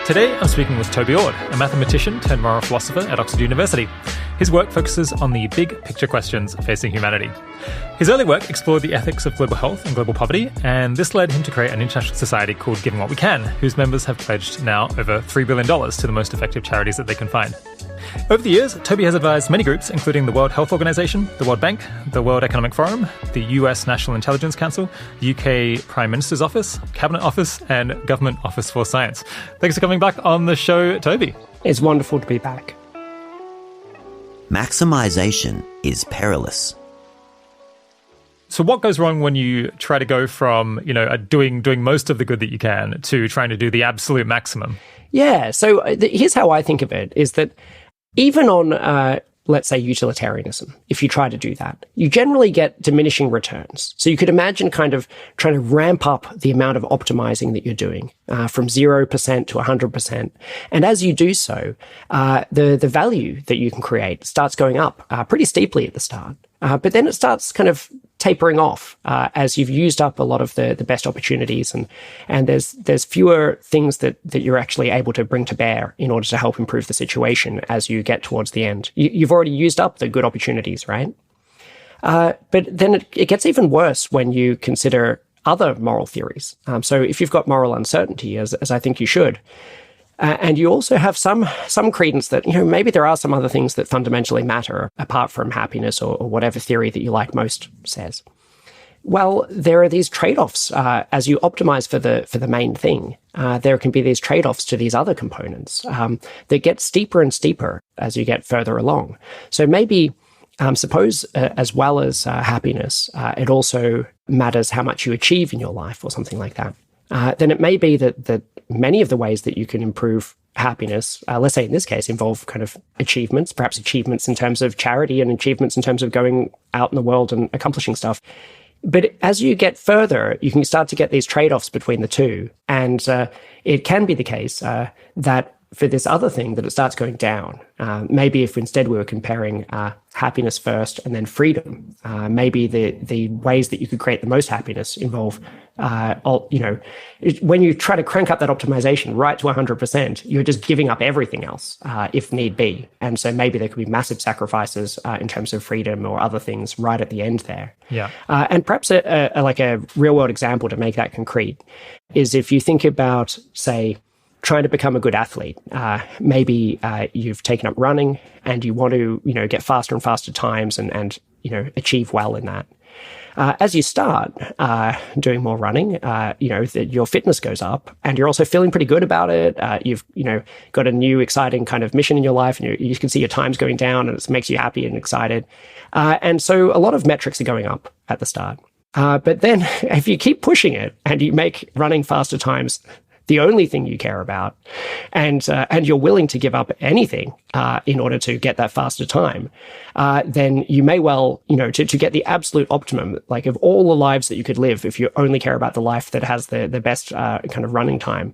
Today, I'm speaking with Toby Ord, a mathematician turned moral philosopher at Oxford University. His work focuses on the big picture questions facing humanity. His early work explored the ethics of global health and global poverty, and this led him to create an international society called Giving What We Can, whose members have pledged now over $3 billion to the most effective charities that they can find. Over the years, Toby has advised many groups, including the World Health Organization, the World Bank, the World Economic Forum, the US National Intelligence Council, the UK Prime Minister's Office, Cabinet Office, and Government Office for Science. Thanks for coming back on the show, Toby. It's wonderful to be back. Maximisation is perilous. So what goes wrong when you try to go from, doing most of the good that you can to trying to do the absolute maximum? Yeah, so here's how I think of it, is that even on, let's say, utilitarianism, if you try to do that, you generally get diminishing returns. So you could imagine kind of trying to ramp up the amount of optimizing that you're doing from 0% to 100%. And as you do so, the value that you can create starts going up pretty steeply at the start. But then it starts kind of tapering off as you've used up a lot of the best opportunities, and there's fewer things that you're actually able to bring to bear in order to help improve the situation as you get towards the end. You've already used up the good opportunities, right? But then it gets even worse when you consider other moral theories. So if you've got moral uncertainty, as I think you should, and you also have some credence that, maybe there are some other things that fundamentally matter apart from happiness or whatever theory that you like most says. Well, there are these trade-offs as you optimize for the main thing. There can be these trade-offs to these other components that get steeper and steeper as you get further along. So maybe suppose as well as happiness, it also matters how much you achieve in your life or something like that. Then it may be that many of the ways that you can improve happiness, let's say in this case, involve kind of achievements, perhaps achievements in terms of charity and achievements in terms of going out in the world and accomplishing stuff. But as you get further, you can start to get these trade-offs between the two. And it can be the case that for this other thing that it starts going down. Maybe if instead we were comparing happiness first and then freedom, maybe the ways that you could create the most happiness involve, when you try to crank up that optimization right to 100%, you're just giving up everything else if need be. And so maybe there could be massive sacrifices in terms of freedom or other things right at the end there. Yeah. And perhaps a real world example to make that concrete is if you think about, say, trying to become a good athlete. Maybe you've taken up running and you want to, get faster and faster times and achieve well in that. As you start doing more running, your fitness goes up and you're also feeling pretty good about it. You've, got a new exciting kind of mission in your life and you can see your times going down and it makes you happy and excited. And so a lot of metrics are going up at the start. But then if you keep pushing it and you make running faster times the only thing you care about, and you're willing to give up anything in order to get that faster time, then you may well, to get the absolute optimum, like of all the lives that you could live, if you only care about the life that has the best kind of running time,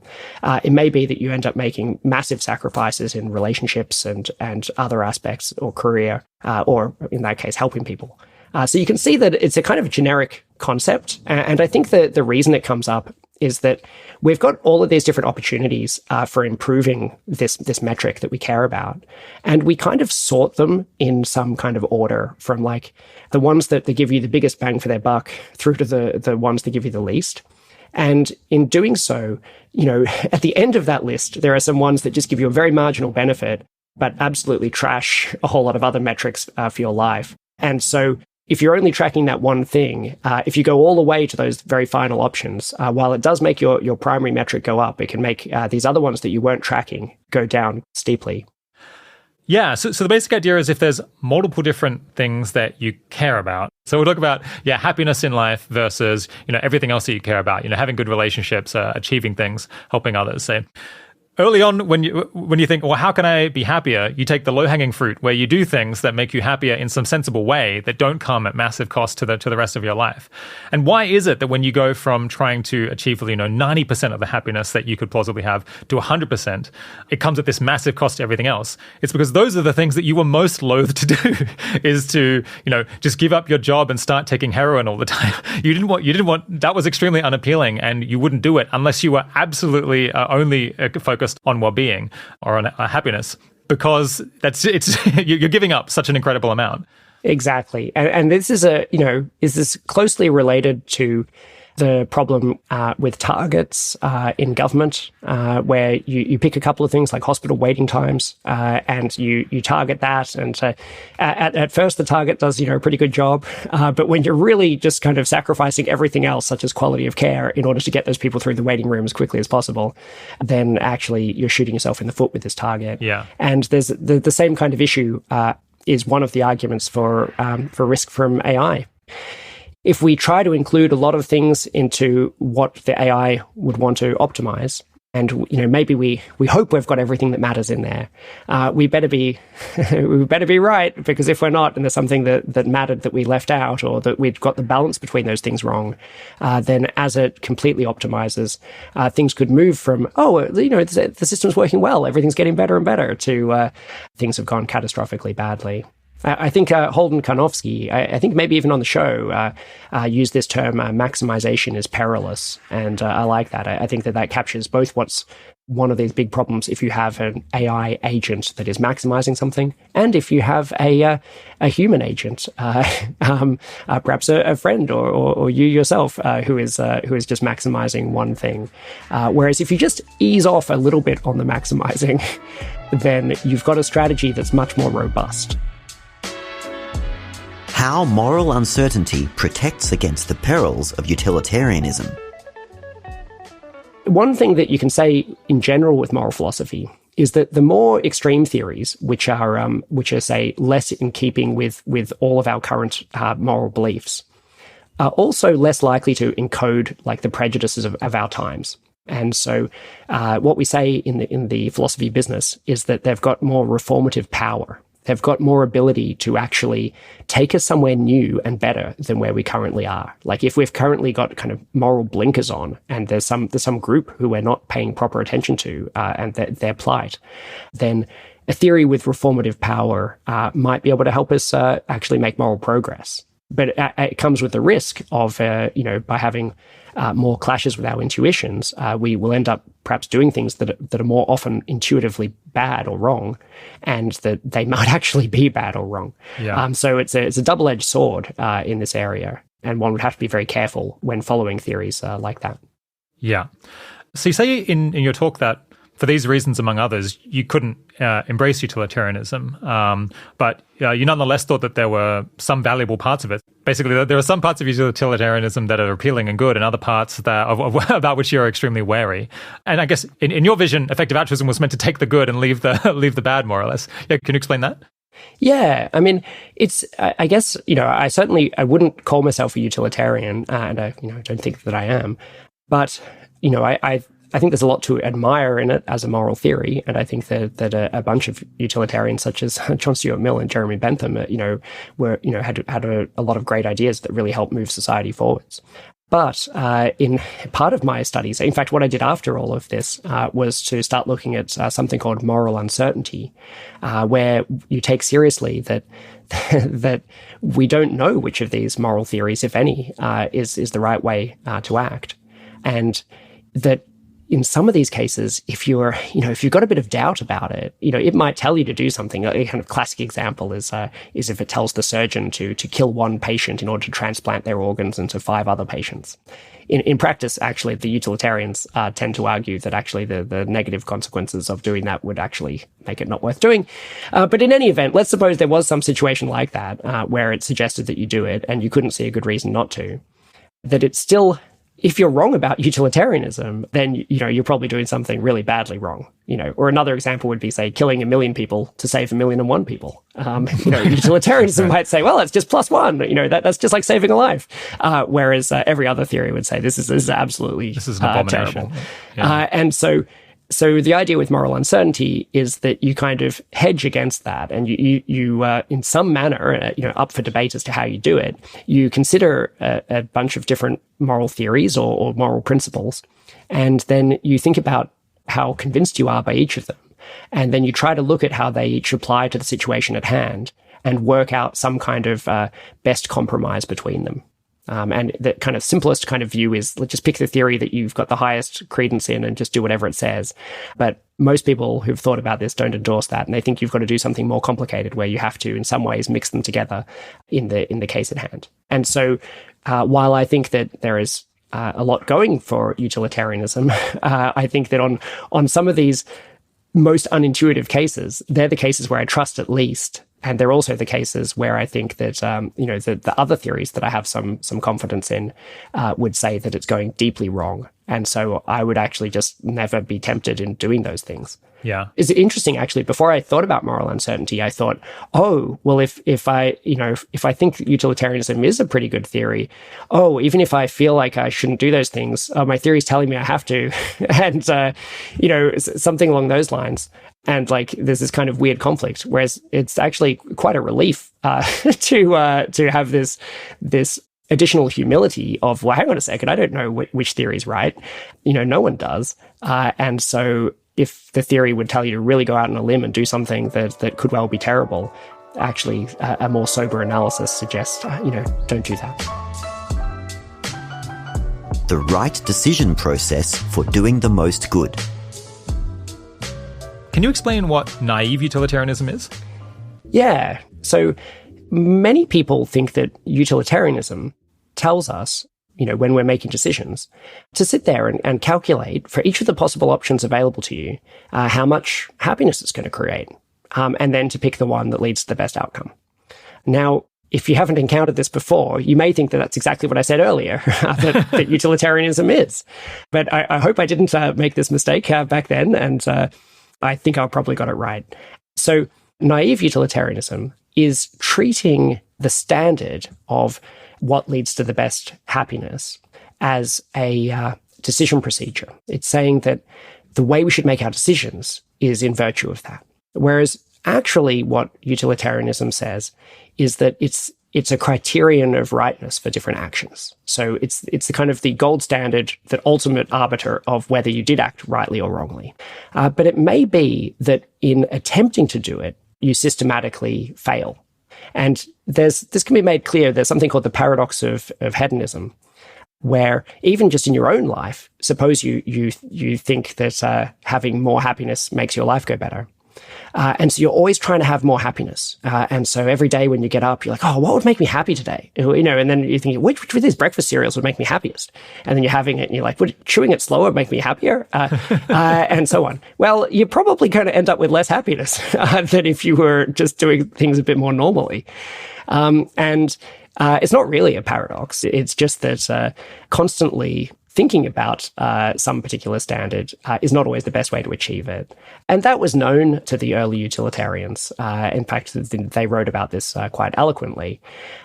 it may be that you end up making massive sacrifices in relationships and other aspects, or career, or in that case, helping people. So you can see that it's a kind of generic concept, and I think that the reason it comes up is that we've got all of these different opportunities for improving this metric that we care about. And we kind of sort them in some kind of order from like the ones that they give you the biggest bang for their buck through to the ones that give you the least. And in doing so, at the end of that list, there are some ones that just give you a very marginal benefit, but absolutely trash a whole lot of other metrics for your life. And so if you're only tracking that one thing, if you go all the way to those very final options, while it does make your primary metric go up, it can make these other ones that you weren't tracking go down steeply. Yeah, so the basic idea is if there's multiple different things that you care about. So we'll talk about, happiness in life versus, everything else that you care about, having good relationships, achieving things, helping others. So early on, when you think, well, how can I be happier? You take the low-hanging fruit where you do things that make you happier in some sensible way that don't come at massive cost to the rest of your life. And why is it that when you go from trying to achieve, 90% of the happiness that you could plausibly have to 100%, it comes at this massive cost to everything else? It's because those are the things that you were most loath to do, is to, just give up your job and start taking heroin all the time. You didn't want, that was extremely unappealing, and you wouldn't do it unless you were absolutely only focused focused on well-being or on happiness, because you're giving up such an incredible amount. Exactly. And this is is this closely related to the problem with targets in government, where you pick a couple of things like hospital waiting times, and you target that. And at first, the target does a pretty good job, but when you're really just kind of sacrificing everything else, such as quality of care, in order to get those people through the waiting room as quickly as possible, then actually you're shooting yourself in the foot with this target. Yeah. And there's the same kind of issue is one of the arguments for risk from AI. If we try to include a lot of things into what the AI would want to optimize, and maybe we hope we've got everything that matters in there, we better be right, because if we're not, and there's something that mattered that we left out, or that we've got the balance between those things wrong, then as it completely optimizes, things could move from the system's working well, everything's getting better and better, to things have gone catastrophically badly. I think Holden Karnofsky, I think maybe even on the show, used this term, Maximisation is perilous. And I like that. I think that captures both what's one of these big problems if you have an AI agent that is maximizing something, and if you have a human agent, perhaps a friend or you yourself, who is just maximizing one thing. Whereas if you just ease off a little bit on the maximizing, then you've got a strategy that's much more robust. How moral uncertainty protects against the perils of utilitarianism. One thing that you can say in general with moral philosophy is that the more extreme theories, which are say less in keeping with all of our current moral beliefs, are also less likely to encode like the prejudices of our times. And so, what we say in the philosophy business is that they've got more reformative power. They've got more ability to actually take us somewhere new and better than where we currently are. Like if we've currently got kind of moral blinkers on, and there's some group who we're not paying proper attention to, and their quight, then a theory with reformative power might be able to help us actually make moral progress. But it comes with the risk of, by having more clashes with our intuitions, we will end up perhaps doing things that are more often intuitively bad or wrong, and that they might actually be bad or wrong. Yeah. So it's a double-edged sword in this area, and one would have to be very careful when following theories like that. Yeah. So you say in your talk that for these reasons, among others, you couldn't embrace utilitarianism, but you nonetheless thought that there were some valuable parts of it. Basically, there are some parts of utilitarianism that are appealing and good, and other parts that about which you're extremely wary. And I guess in your vision, effective altruism was meant to take the good and leave the bad, more or less. Yeah, can you explain that? Yeah, I mean, I guess I wouldn't call myself a utilitarian, and I don't think that I am, but I think there's a lot to admire in it as a moral theory, and I think that a bunch of utilitarians such as John Stuart Mill and Jeremy Bentham, had a lot of great ideas that really helped move society forwards. But in part of my studies, in fact, what I did after all of this was to start looking at something called moral uncertainty, where you take seriously that that we don't know which of these moral theories, if any, is the right way to act, and that in some of these cases, if you've got a bit of doubt about it, it might tell you to do something. A kind of classic example is if it tells the surgeon to kill one patient in order to transplant their organs into 5 other patients. In practice, actually, the utilitarians tend to argue that actually the negative consequences of doing that would actually make it not worth doing. But in any event, let's suppose there was some situation like that where it suggested that you do it and you couldn't see a good reason not to, that it's still... If you're wrong about utilitarianism, then you're probably doing something really badly wrong. Or another example would be, say, killing 1 million people to save 1,000,001 people. Utilitarianism might say, well, it's just +1. That's just like saving a life. Whereas every other theory would say this is absolutely this is an abomination. Terrible. Yeah. And so the idea with moral uncertainty is that you kind of hedge against that, and you in some manner, up for debate as to how you do it, you consider a bunch of different moral theories or moral principles, and then you think about how convinced you are by each of them, and then you try to look at how they each apply to the situation at hand and work out some kind of best compromise between them. And the kind of simplest kind of view is, let's just pick the theory that you've got the highest credence in and just do whatever it says. But most people who've thought about this don't endorse that, and they think you've got to do something more complicated where you have to, in some ways, mix them together in the case at hand. And so while I think that there is a lot going for utilitarianism, I think that on some of these most unintuitive cases, they're the cases where I trust at least. And they're also the cases where I think that, the other theories that I have some confidence in would say that it's going deeply wrong. And so I would actually just never be tempted in doing those things. Yeah. It's interesting, actually. Before I thought about moral uncertainty, I thought, oh, well, if I think that utilitarianism is a pretty good theory, even if I feel like I shouldn't do those things, my theory is telling me I have to, and something along those lines. And there's this kind of weird conflict, whereas it's actually quite a relief to have this additional humility of, well, hang on a second, I don't know which theory is right. No one does. And so if the theory would tell you to really go out on a limb and do something that could well be terrible, actually a more sober analysis suggests, don't do that. The right decision process for doing the most good. Can you explain what naive utilitarianism is? Yeah. So many people think that utilitarianism tells us, when we're making decisions, to sit there and calculate for each of the possible options available to you, how much happiness it's going to create, and then to pick the one that leads to the best outcome. Now, if you haven't encountered this before, you may think that that's exactly what I said earlier, that utilitarianism is. But I hope I didn't make this mistake back then, and I think I probably got it right. So naive utilitarianism is treating the standard of what leads to the best happiness as a decision procedure. It's saying that the way we should make our decisions is in virtue of that. Whereas actually what utilitarianism says is that it's a criterion of rightness for different actions. So it's the kind of the gold standard, the ultimate arbiter of whether you did act rightly or wrongly. But it may be that in attempting to do it, you systematically fail. And this can be made clear. There's something called the paradox of hedonism, where even just in your own life, suppose you think that having more happiness makes your life go better. And so you're always trying to have more happiness. And so every day when you get up, you're like, oh, what would make me happy today? And then you think, which of these breakfast cereals would make me happiest? And then you're having it and you're like, would chewing it slower make me happier? And so on. Well, you're probably going to end up with less happiness than if you were just doing things a bit more normally. And it's not really a paradox. It's just that constantly thinking about some particular standard is not always the best way to achieve it. And that was known to the early utilitarians. In fact, they wrote about this quite eloquently.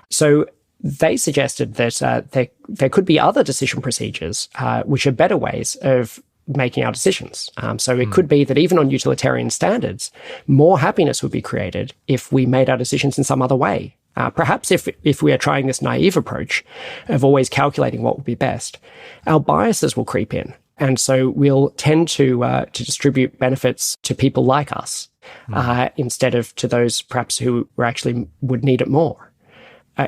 So they suggested that there could be other decision procedures which are better ways of making our decisions. So it could be that even on utilitarian standards, more happiness would be created if we made our decisions in some other way. Perhaps if we are trying this naive approach of always calculating what would be best, our biases will creep in. And so we'll tend to distribute benefits to people like us instead of to those perhaps who actually would need it more.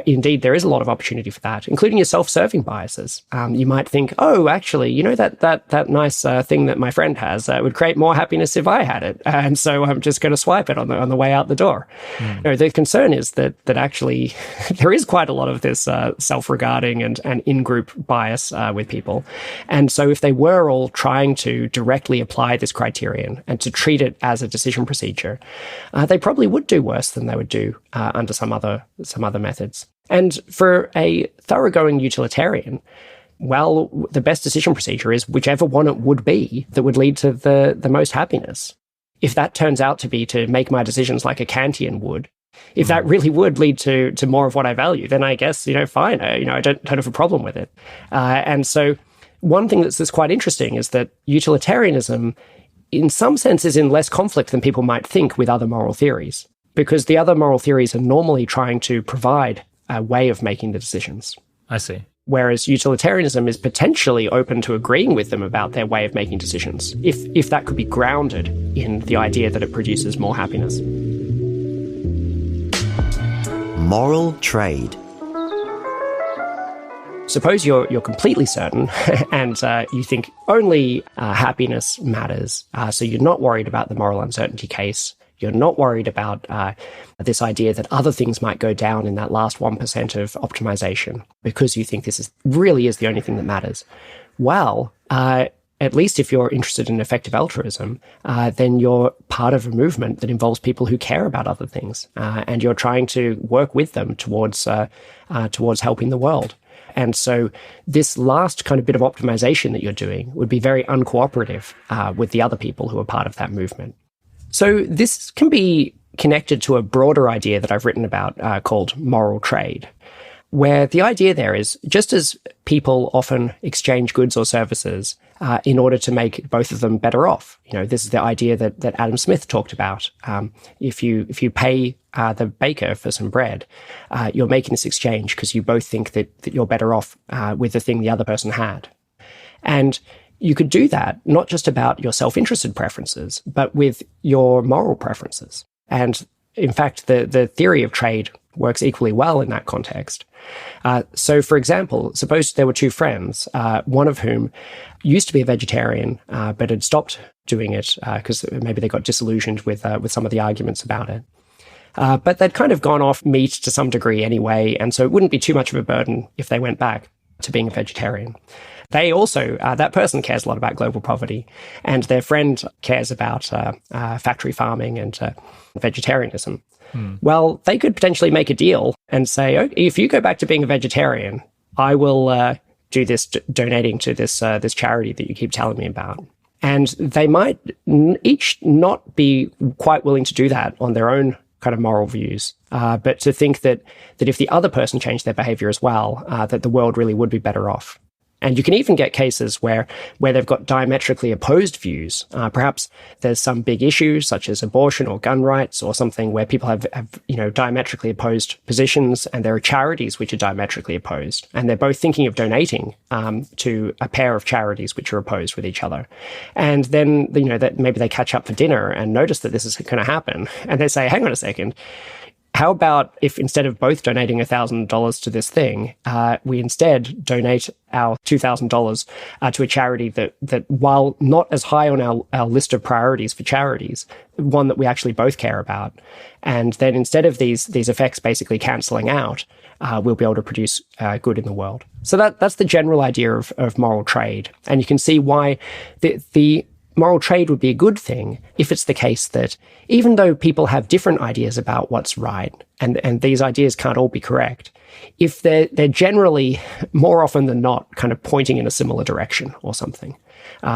Indeed, there is a lot of opportunity for that, including your self-serving biases. You might think, oh, actually, that nice thing that my friend has would create more happiness if I had it, and so I'm just going to swipe it on the way out the door. The concern is that actually there is quite a lot of this self-regarding and in-group bias with people, and so if they were all trying to directly apply this criterion and to treat it as a decision procedure, they probably would do worse than they would do under some other methods. And for a thoroughgoing utilitarian, well, the best decision procedure is whichever one it would be that would lead to the most happiness. If that turns out to be to make my decisions like a Kantian would, if that really would lead to more of what I value, then I guess, fine. I don't have a problem with it. And so one thing that's quite interesting is that utilitarianism, in some sense, is in less conflict than people might think with other moral theories, because the other moral theories are normally trying to provide a way of making the decisions. I see. Whereas utilitarianism is potentially open to agreeing with them about their way of making decisions, if that could be grounded in the idea that it produces more happiness. Moral trade. Suppose you're completely certain and you think only happiness matters. So you're not worried about the moral uncertainty case. You're not worried about this idea that other things might go down in that last 1% of optimization because you think this really is the only thing that matters. Well, at least if you're interested in effective altruism, then you're part of a movement that involves people who care about other things, and you're trying to work with them towards helping the world. And so this last kind of bit of optimization that you're doing would be very uncooperative with the other people who are part of that movement. So this can be connected to a broader idea that I've written about called moral trade, where the idea there is just as people often exchange goods or services in order to make both of them better off. This is the idea that Adam Smith talked about. If you pay the baker for some bread, you're making this exchange because you both think that you're better off with the thing the other person had. And you could do that not just about your self-interested preferences, but with your moral preferences. And in fact, the theory of trade works equally well in that context. So, for example, suppose there were two friends, one of whom used to be a vegetarian, but had stopped doing it because maybe they got disillusioned with some of the arguments about it. But they'd kind of gone off meat to some degree anyway, and so it wouldn't be too much of a burden if they went back to being a vegetarian. They also, that person cares a lot about global poverty, and their friend cares about factory farming and vegetarianism. Well, they could potentially make a deal and say, okay, if you go back to being a vegetarian, I will do this donating to this charity that you keep telling me about. And they might each not be quite willing to do that on their own kind of moral views, but to think that if the other person changed their behavior as well, that the world really would be better off. And you can even get cases where they've got diametrically opposed views. Perhaps there's some big issue, such as abortion or gun rights or something, where people have diametrically opposed positions, and there are charities which are diametrically opposed. And they're both thinking of donating to a pair of charities which are opposed with each other. And then, that maybe they catch up for dinner and notice that this is going to happen. And they say, hang on a second. How about if instead of both donating $1,000 to this thing, we instead donate our $2,000 to a charity that while not as high on our list of priorities for charities, one that we actually both care about. And then instead of these effects basically cancelling out, we'll be able to produce good in the world. So that's the general idea of moral trade. And you can see why the moral trade would be a good thing if it's the case that even though people have different ideas about what's right, and these ideas can't all be correct, if they're generally, more often than not, kind of pointing in a similar direction or something,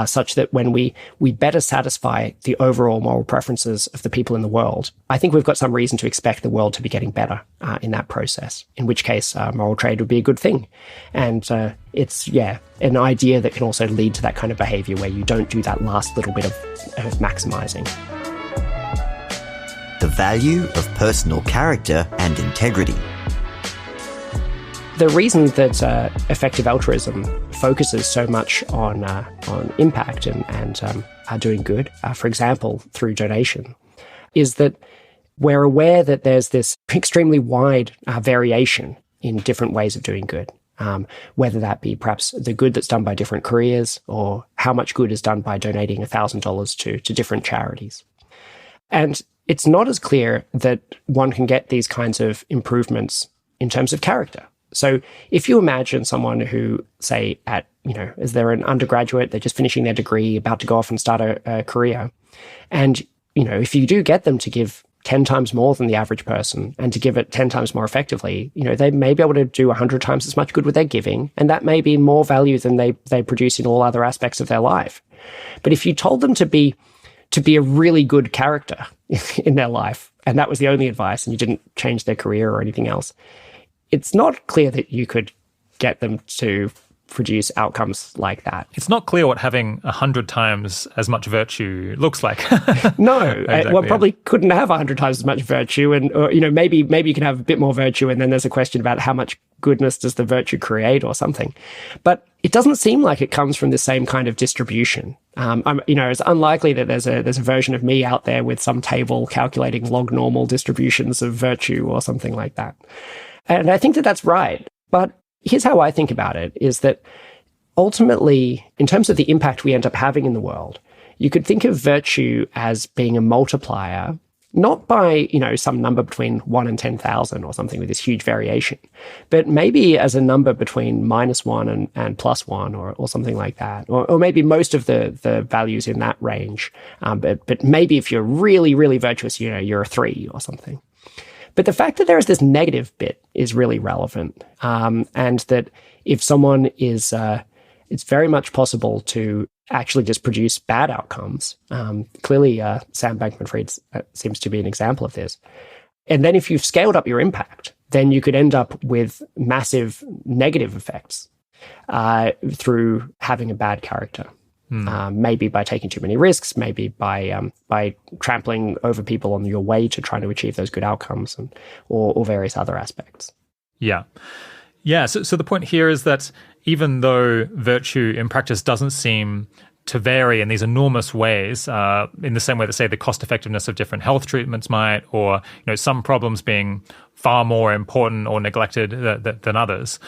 such that when we better satisfy the overall moral preferences of the people in the world, I think we've got some reason to expect the world to be getting better in that process, in which case moral trade would be a good thing. And it's, an idea that can also lead to that kind of behavior where you don't do that last little bit of maximizing. The value of personal character and integrity. The reason that effective altruism focuses so much on impact and doing good, for example, through donation, is that we're aware that there's this extremely wide variation in different ways of doing good, whether that be perhaps the good that's done by different careers or how much good is done by donating $1,000 to different charities. And it's not as clear that one can get these kinds of improvements in terms of character. So if you imagine someone who, say, as they're an undergraduate, they're just finishing their degree, about to go off and start a career. And, if you do get them to give 10 times more than the average person and to give it 10 times more effectively, they may be able to do 100 times as much good with their giving. And that may be more value than they produce in all other aspects of their life. But if you told them to be a really good character in their life, and that was the only advice, and you didn't change their career or anything else, it's not clear that you could get them to produce outcomes like that. It's not clear what having 100 times as much virtue looks like. No, Exactly, probably couldn't have 100 times as much virtue, and maybe you can have a bit more virtue, and then there's a question about how much goodness does the virtue create or something. But it doesn't seem like it comes from the same kind of distribution. It's unlikely that there's a version of me out there with some table calculating log normal distributions of virtue or something like that. And I think that that's right. But Here's how I think about it, is that ultimately, in terms of the impact we end up having in the world, you could think of virtue as being a multiplier, not by, some number between 1 and 10,000 or something with this huge variation, but maybe as a number between -1 and +1 or something like that. Or maybe most of the values in that range. But maybe if you're really, really virtuous, you're a 3 or something. But the fact that there is this negative bit is really relevant. And that if someone is, it's very much possible to actually just produce bad outcomes. Clearly, Sam Bankman-Fried seems to be an example of this. And then if you've scaled up your impact, then you could end up with massive negative effects through having a bad character. Maybe by taking too many risks, maybe by trampling over people on your way to trying to achieve those good outcomes, or various other aspects. Yeah. Yeah, so the point here is that even though virtue in practice doesn't seem to vary in these enormous ways, in the same way that, say, the cost effectiveness of different health treatments might, or some problems being far more important or neglected than others,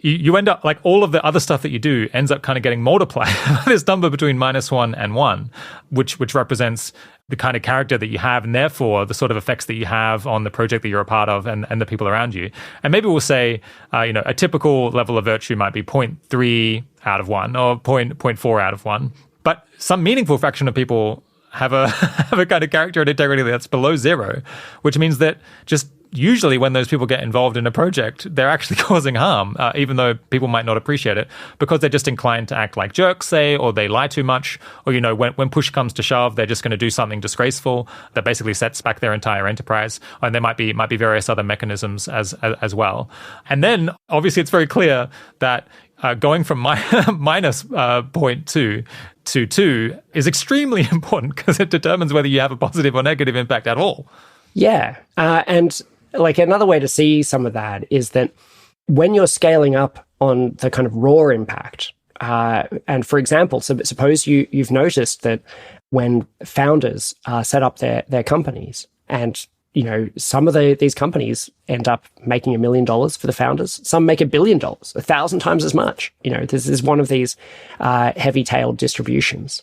you end up, like, all of the other stuff that you do ends up kind of getting multiplied by this number between -1 and 1, which represents the kind of character that you have, and therefore the sort of effects that you have on the project that you're a part of and the people around you. And maybe we'll say, a typical level of virtue might be 0.3 out of 1 or 0.4 out of 1. But some meaningful fraction of people have a kind of character and integrity that's below 0, which means that just usually when those people get involved in a project, they're actually causing harm, even though people might not appreciate it, because they're just inclined to act like jerks, say, or they lie too much, or, when push comes to shove, they're just going to do something disgraceful that basically sets back their entire enterprise. And there might be various other mechanisms as well. And then, obviously, it's very clear that going from minus 0.2 to 2 is extremely important, because it determines whether you have a positive or negative impact at all. Yeah. And like another way to see some of that is that when you're scaling up on the kind of raw impact, and for example, suppose you've noticed that when founders set up their companies, and some of these companies end up making $1 million for the founders, some make $1 billion, 1,000 times as much. This is one of these heavy-tailed distributions.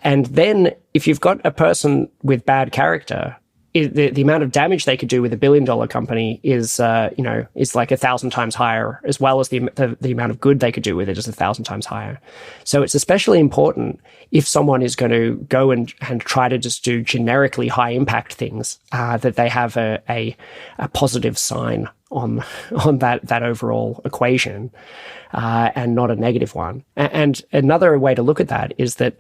And then if you've got a person with bad character, the amount of damage they could do with $1 billion company is like 1,000 times higher, as well as the amount of good they could do with it is 1,000 times higher. So it's especially important if someone is going to go and try to just do generically high impact things, that they have a positive sign on that overall equation, and not a negative one. And another way to look at that is that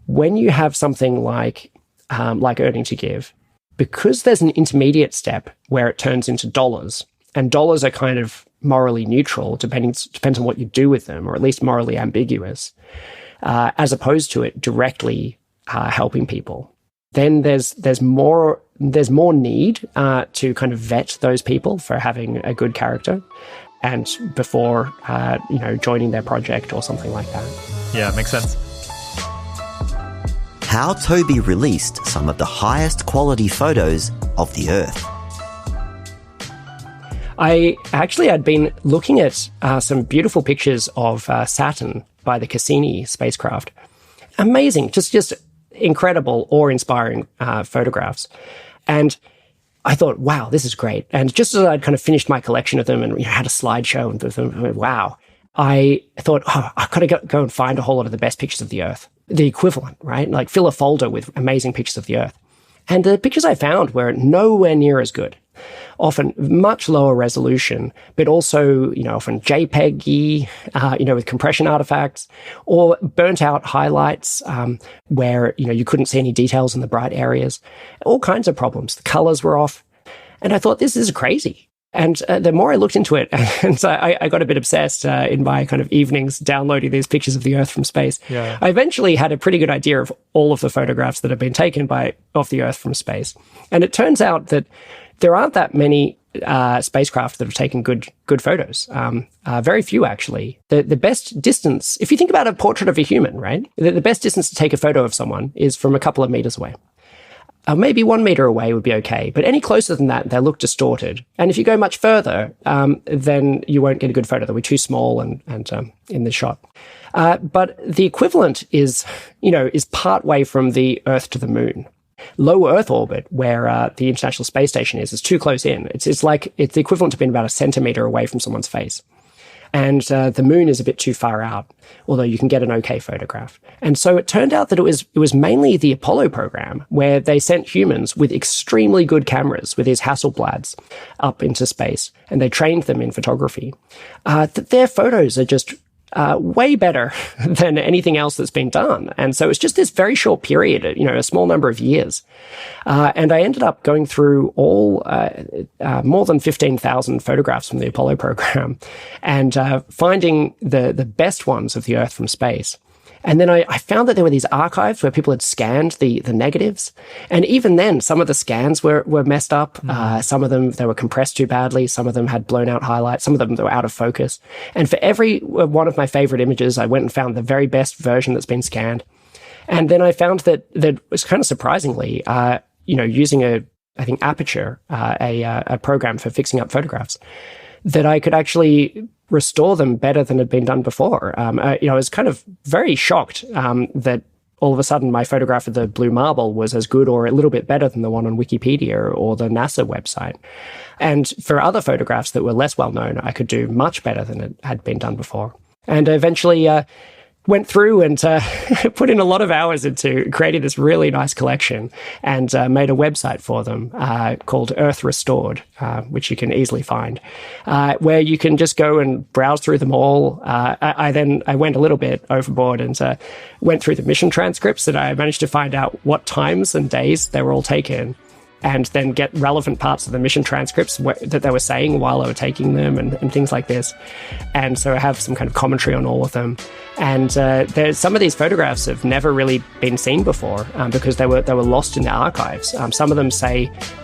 when you have something like earning to give, because there's an intermediate step where it turns into dollars, and dollars are kind of morally neutral, depends on what you do with them, or at least morally ambiguous, as opposed to it directly helping people, then there's more need to kind of vet those people for having a good character, and before joining their project or something like that. Yeah, makes sense. How Toby released some of the highest quality photos of the Earth. I'd been looking at some beautiful pictures of Saturn by the Cassini spacecraft. Amazing, just incredible, awe-inspiring photographs. And I thought, wow, this is great. And just as I'd kind of finished my collection of them and had a slideshow and thought, wow, I thought, I've got to go and find a whole lot of the best pictures of the Earth. The equivalent, right? Like fill a folder with amazing pictures of the Earth. And the pictures I found were nowhere near as good. Often much lower resolution, but also, often JPEG-y, with compression artifacts, or burnt out highlights, where, you couldn't see any details in the bright areas. All kinds of problems. The colors were off. And I thought, this is crazy. And the more I looked into it, and so I got a bit obsessed in my kind of evenings downloading these pictures of the Earth from space. Yeah. I eventually had a pretty good idea of all of the photographs that have been taken of the Earth from space. And it turns out that there aren't that many spacecraft that have taken good photos. Very few, actually. The best distance, if you think about a portrait of a human, right? The best distance to take a photo of someone is from a couple of meters away. Maybe 1 meter away would be okay, but any closer than that, they look distorted. And if you go much further, then you won't get a good photo. They'll be too small and in the shot. But the equivalent is part way from the Earth to the Moon. Low Earth orbit, where the International Space Station is too close in. It's the equivalent to being about a centimeter away from someone's face. And the moon is a bit too far out, although you can get an okay photograph. And so it turned out that it was mainly the Apollo program, where they sent humans with extremely good cameras, with these Hasselblads, up into space, and they trained them in photography. That their photos are just way better than anything else that's been done. And so it's just this very short period, a small number of years. And I ended up going through all more than 15,000 photographs from the Apollo program and finding the best ones of the Earth from space. And then I found that there were these archives where people had scanned the negatives. And even then, some of the scans were messed up. Some of them, they were compressed too badly. Some of them had blown out highlights. Some of them, they were out of focus. And for every one of my favorite images, I went and found the very best version that's been scanned. And then I found that was kind of surprisingly, using Aperture, a program for fixing up photographs, that I could actually restore them better than had been done before. I was kind of very shocked that all of a sudden my photograph of the blue marble was as good or a little bit better than the one on Wikipedia or the NASA website. And for other photographs that were less well known, I could do much better than it had been done before. And eventually went through and put in a lot of hours into creating this really nice collection and made a website for them called Earth Restored, which you can easily find, where you can just go and browse through them all. I went a little bit overboard and went through the mission transcripts, and I managed to find out what times and days they were all taken, and then get relevant parts of the mission transcripts that they were saying while I were taking them and things like this. And so I have some kind of commentary on all of them. And some of these photographs have never really been seen before because they were lost in the archives. Some of them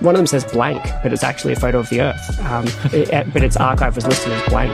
one of them says blank, but it's actually a photo of the Earth. But its archive was listed as blank.